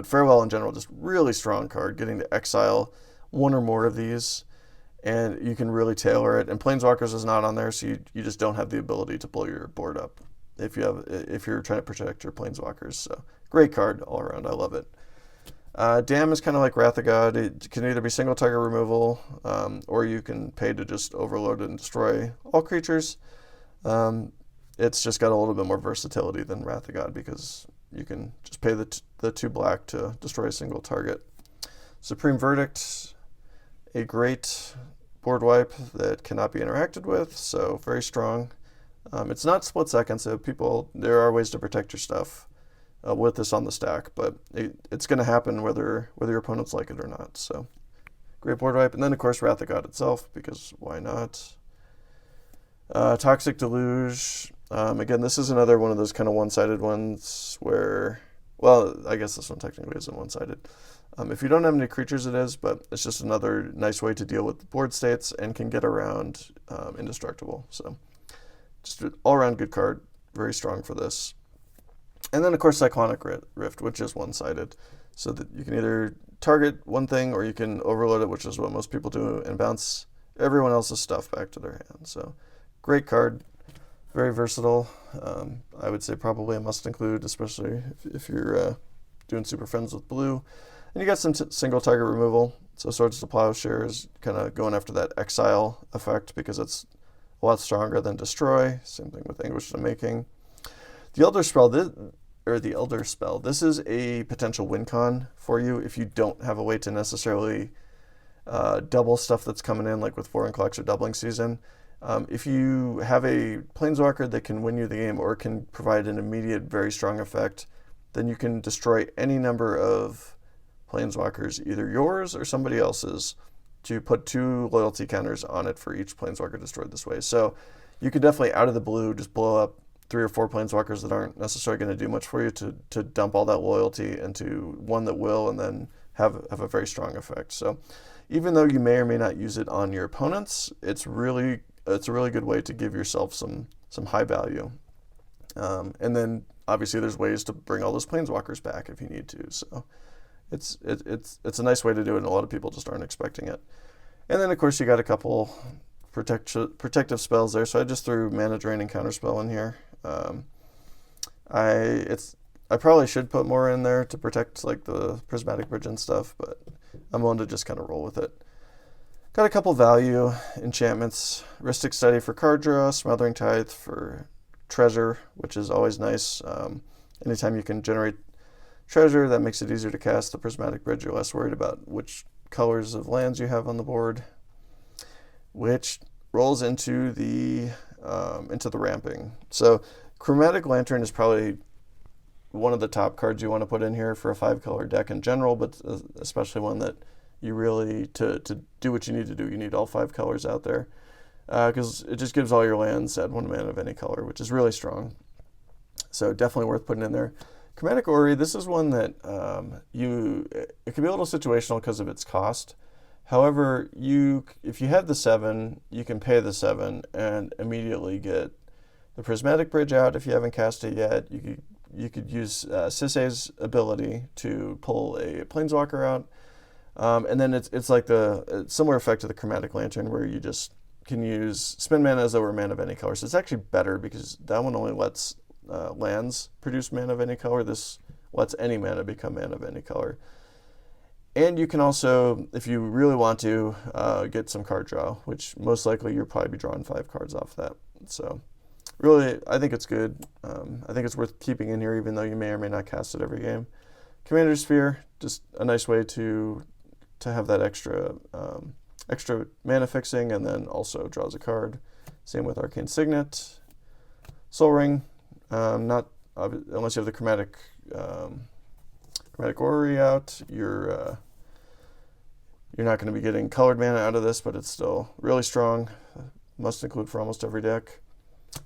Farewell in general, just really strong card, getting to exile one or more of these, and you can really tailor it. And Planeswalkers is not on there, so you just don't have the ability to blow your board up if you're trying to protect your Planeswalkers. So great card all around. I love it. Dam is kind of like Wrath of God. It can either be single target removal, or you can pay to just overload and destroy all creatures. It's just got a little bit more versatility than Wrath of God, because you can just pay the 2 black to destroy a single target. Supreme Verdict, a great board wipe that cannot be interacted with, so very strong. It's not split second, so there are ways to protect your stuff with this on the stack, but it's going to happen whether your opponents like it or not. So great board wipe. And then, of course, Wrath of God itself, because why not? Toxic Deluge. Again, this is another one of those kind of one-sided ones where, well, I guess this one technically isn't one-sided. If you don't have any creatures, it is, but it's just another nice way to deal with board states and can get around indestructible. So just an all-around good card, very strong for this. And then, of course, Cyclonic Rift, which is one-sided, so that you can either target one thing or you can overload it, which is what most people do, and bounce everyone else's stuff back to their hand. So great card, very versatile. I would say probably a must-include, especially if you're doing Super Friends with blue. And you got some single target removal. So Swords to Plowshare is kind of going after that exile effect, because it's a lot stronger than Destroy. Same thing with Anguish to Making. The Elder Spell, this is a potential win con for you if you don't have a way to necessarily double stuff that's coming in, like with Foreign Collect or Doubling Season. If you have a Planeswalker that can win you the game or can provide an immediate, very strong effect, then you can destroy any number of Planeswalkers, either yours or somebody else's, to put 2 loyalty counters on it for each Planeswalker destroyed this way. So you could definitely, out of the blue, just blow up 3 or 4 Planeswalkers that aren't necessarily going to do much for you to dump all that loyalty into one that will, and then have a very strong effect. So even though you may or may not use it on your opponents, it's a really good way to give yourself some high value. And then obviously there's ways to bring all those Planeswalkers back if you need to. So it's a nice way to do it, and a lot of people just aren't expecting it. And then, of course, you got a couple protective spells there. So I just threw Mana Drain and Counterspell in here. I probably should put more in there to protect like the Prismatic Bridge and stuff, but I'm willing to just kind of roll with it. Got a couple value enchantments. Rhystic Study for card draw, Smothering Tithe for treasure, which is always nice. Anytime you can generate treasure, that makes it easier to cast the Prismatic Bridge. You're less worried about which colors of lands you have on the board, which rolls into the ramping. So Chromatic Lantern is probably one of the top cards you want to put in here for a 5-color deck in general, but especially one that you really, to do what you need to do, you need all 5 colors out there, because it just gives all your lands add 1 mana of any color, which is really strong. So definitely worth putting in there. Chromatic Ori, this is one that it can be a little situational because of its cost. However, if you have the 7, you can pay the 7 and immediately get the Prismatic Bridge out if you haven't cast it yet. You could use Sisei's ability to pull a planeswalker out. And then it's like the similar effect to the Chromatic Lantern, where you just can spend mana as though we're mana of any color. So it's actually better because that one only lets lands produce mana of any color. This lets any mana become mana of any color. And you can also, if you really want to, get some card draw, which most likely you'll probably be drawing 5 cards off that. So really, I think it's good. I think it's worth keeping in here, even though you may or may not cast it every game. Commander Sphere, just a nice way to have that extra mana fixing, and then also draws a card. Same with Arcane Signet. Soul Ring, not unless you have the Chromatic Orrery out, you're not going to be getting colored mana out of this, but it's still really strong. Must include for almost every deck.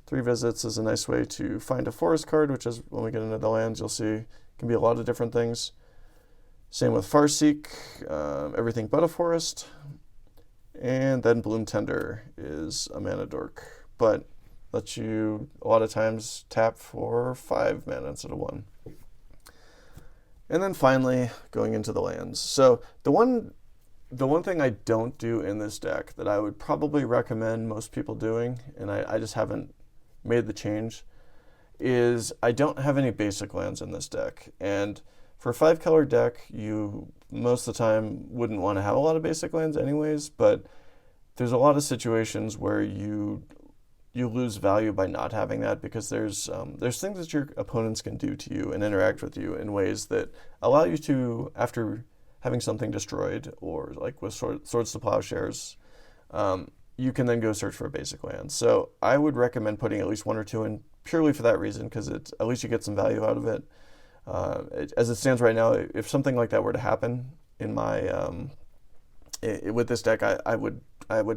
3 Visits is a nice way to find a forest card, which is, when we get into the lands, you'll see can be a lot of different things. Same with Farseek, everything but a forest. And then Bloom Tender is a mana dork, but lets you a lot of times tap for 5 mana instead of 1. And then finally, going into the lands. So the one thing I don't do in this deck that I would probably recommend most people doing, and I just haven't made the change, is I don't have any basic lands in this deck. And for a 5-color deck, you most of the time wouldn't want to have a lot of basic lands anyways, but there's a lot of situations where you lose value by not having that, because there's things that your opponents can do to you and interact with you in ways that allow you to, after having something destroyed, or like with Swords to Plowshares, you can then go search for a basic land. So I would recommend putting at least 1 or 2 in, purely for that reason, because at least you get some value out of it. As it stands right now, if something like that were to happen in my with this deck, I would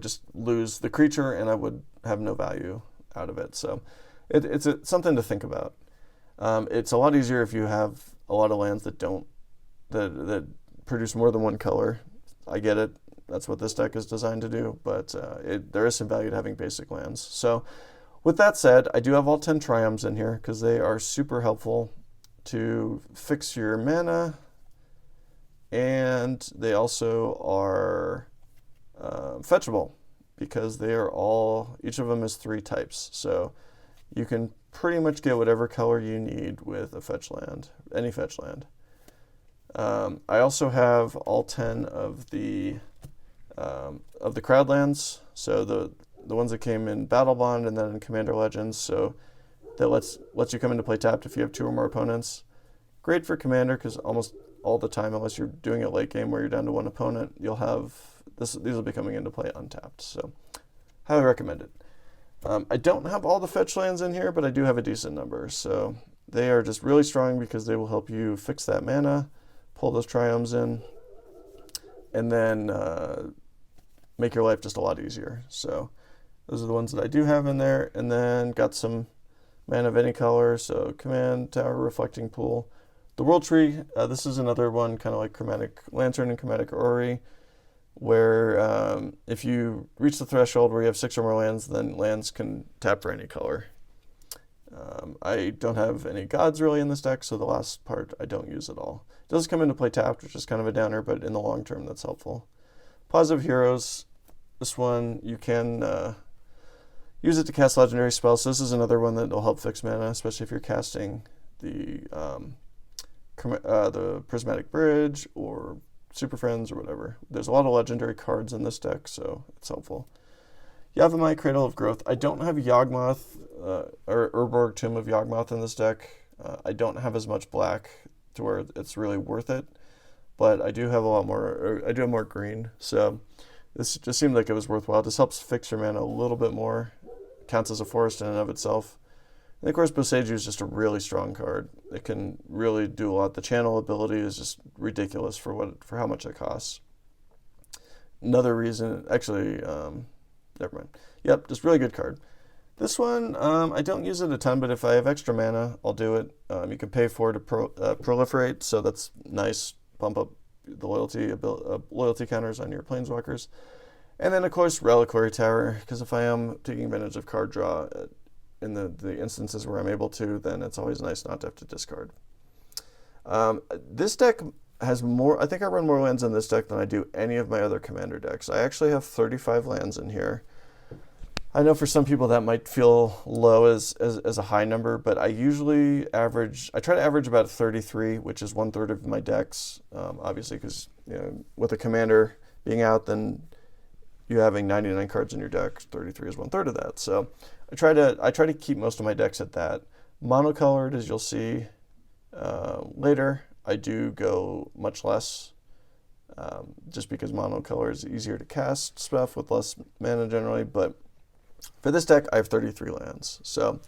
just lose the creature and I would have no value out of it. So it's something to think about. It's a lot easier if you have a lot of lands that produce more than 1 color. I get it. That's what this deck is designed to do, but there is some value to having basic lands. So with that said, I do have all 10 Triumphs in here because they are super helpful to fix your mana, and they also are fetchable because they are each of them is 3 types. So you can pretty much get whatever color you need with a fetch land, any fetch land. I also have all 10 of the crowd lands, so the ones that came in Battle Bond and then in Commander Legends. So that lets you come into play tapped if you have 2 or more opponents. Great for Commander because almost all the time, unless you're doing it late game where you're down to 1 opponent, you'll have these will be coming into play untapped. So highly recommend it. I don't have all the fetch lands in here, but I do have a decent number. So they are just really strong because they will help you fix that mana, pull those Triumphs in, and then make your life just a lot easier. So those are the ones that I do have in there. And then got some mana of any color, so Command Tower, Reflecting Pool. The World Tree, this is another one kind of like Chromatic Lantern and Chromatic Orrery, where if you reach the threshold where you have 6 or more lands, then lands can tap for any color. I don't have any gods really in this deck, so the last part I don't use at all. It does come into play tapped, which is kind of a downer, but in the long term that's helpful. Positive Heroes, this one you can use it to cast legendary spells. So this is another one that will help fix mana, especially if you're casting the Prismatic Bridge or Superfriends or whatever. There's a lot of legendary cards in this deck, so it's helpful. Yavimaya, Cradle of Growth. I don't have Yawgmoth or Urborg, Tomb of Yawgmoth in this deck. I don't have as much black to where it's really worth it, but I do have a lot more. I do have more green, so this just seemed like it was worthwhile. This helps fix your mana a little bit more. Counts as a forest in and of itself. And of course, Boseiju is just a really strong card. It can really do a lot. The channel ability is just ridiculous for how much it costs. Another reason, actually, never mind. Yep, just really good card. This one, I don't use it a ton, but if I have extra mana, I'll do it. You can pay for it to proliferate, so that's nice. Bump up the loyalty counters on your planeswalkers. And then, of course, Reliquary Tower, because if I am taking advantage of card draw in the instances where I'm able to, then it's always nice not to have to discard. This deck has more, I think I run more lands in this deck than I do any of my other commander decks. I actually have 35 lands in here. I know for some people that might feel low as a high number, but I usually I try to average about 33, which is 1/3 of my decks, obviously, because with a commander being out, then you having 99 cards in your deck, 33 is 1/3 of that. So I try to keep most of my decks at that. Monocolored, as you'll see later, I do go much less, just because monocolor is easier to cast stuff with less mana generally. But for this deck, I have 33 lands. So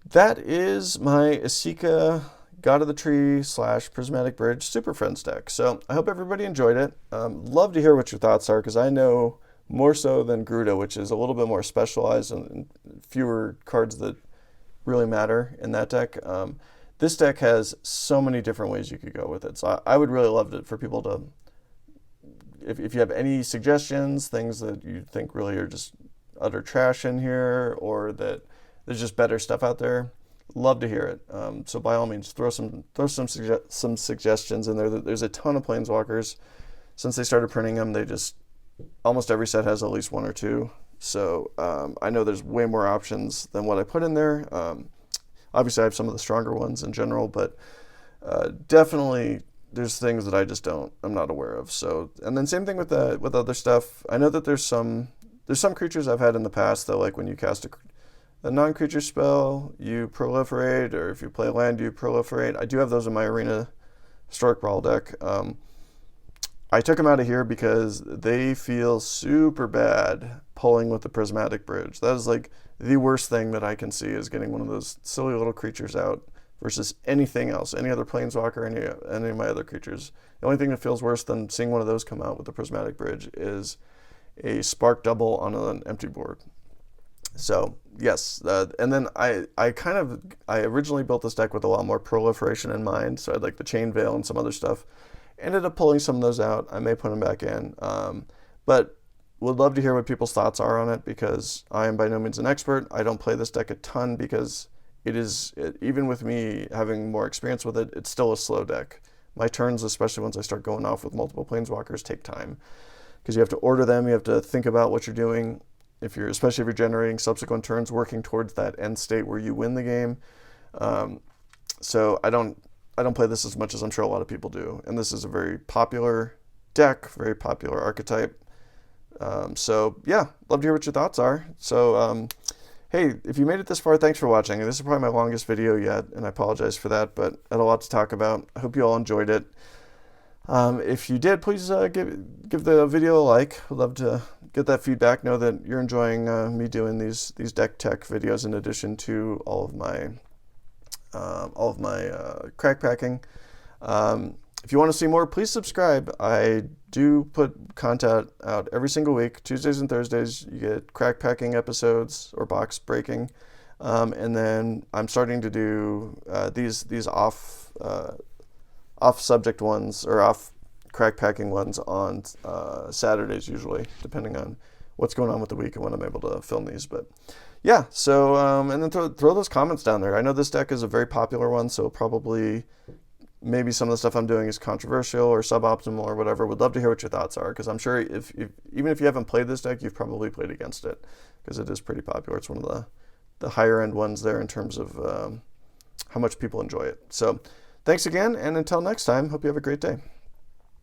that is my Esika God of the Tree / Prismatic Bridge Super Friends deck. So I hope everybody enjoyed it. Love to hear what your thoughts are, because I know more so than Gruta, which is a little bit more specialized and fewer cards that really matter in that deck. This deck has so many different ways you could go with it. So I would really love it for people to, if you have any suggestions, things that you think really are just utter trash in here, or that there's just better stuff out there, love to hear it. So by all means, throw some suggestions in there. There's a ton of planeswalkers. Since they started printing them, almost every set has at least one or two. So I know there's way more options than what I put in there. Obviously, I have some of the stronger ones in general, but definitely there's things that I'm not aware of. So, and then same thing with other stuff. I know that there's some creatures I've had in the past that, like, when you cast a non-creature spell, you proliferate, or if you play land, you proliferate. I do have those in my Arena Historic Brawl deck. I took them out of here because they feel super bad pulling with the Prismatic Bridge. That is like the worst thing that I can see, is getting one of those silly little creatures out versus anything else, any other planeswalker, any of my other creatures. The only thing that feels worse than seeing one of those come out with the Prismatic Bridge is a Spark Double on an empty board. So yes, and then I originally built this deck with a lot more proliferation in mind, so I had like the Chain Veil and some other stuff. Ended up pulling some of those out. I may put them back in, but would love to hear what people's thoughts are on it, because I am by no means an expert. I don't play this deck a ton because even with me having more experience with it, it's still a slow deck. My turns, especially once I start going off with multiple planeswalkers, take time, because you have to order them, you have to think about what you're doing, especially if you're generating subsequent turns, working towards that end state where you win the game. So I don't play this as much as I'm sure a lot of people do, and this is a very popular deck, very popular archetype. So yeah, love to hear what your thoughts are. So hey, if you made it this far, thanks for watching. This is probably my longest video yet, and I apologize for that, but I had a lot to talk about. I hope you all enjoyed it. If you did, please give the video a like. I'd love to get that feedback. Know that you're enjoying me doing these deck tech videos, in addition to all of my crack packing. If you want to see more, please subscribe. I do put content out every single week. Tuesdays and Thursdays, you get crack packing episodes or box breaking. And then I'm starting to do these off subject ones, or off crack packing ones, on Saturdays usually, depending on what's going on with the week and when I'm able to film these. But yeah, so and then throw those comments down there. I know this deck is a very popular one, so probably maybe some of the stuff I'm doing is controversial or suboptimal or whatever. Would love to hear what your thoughts are, because I'm sure even if you haven't played this deck, you've probably played against it, because it is pretty popular. It's one of the higher end ones there in terms of how much people enjoy it. So thanks again, and until next time, hope you have a great day.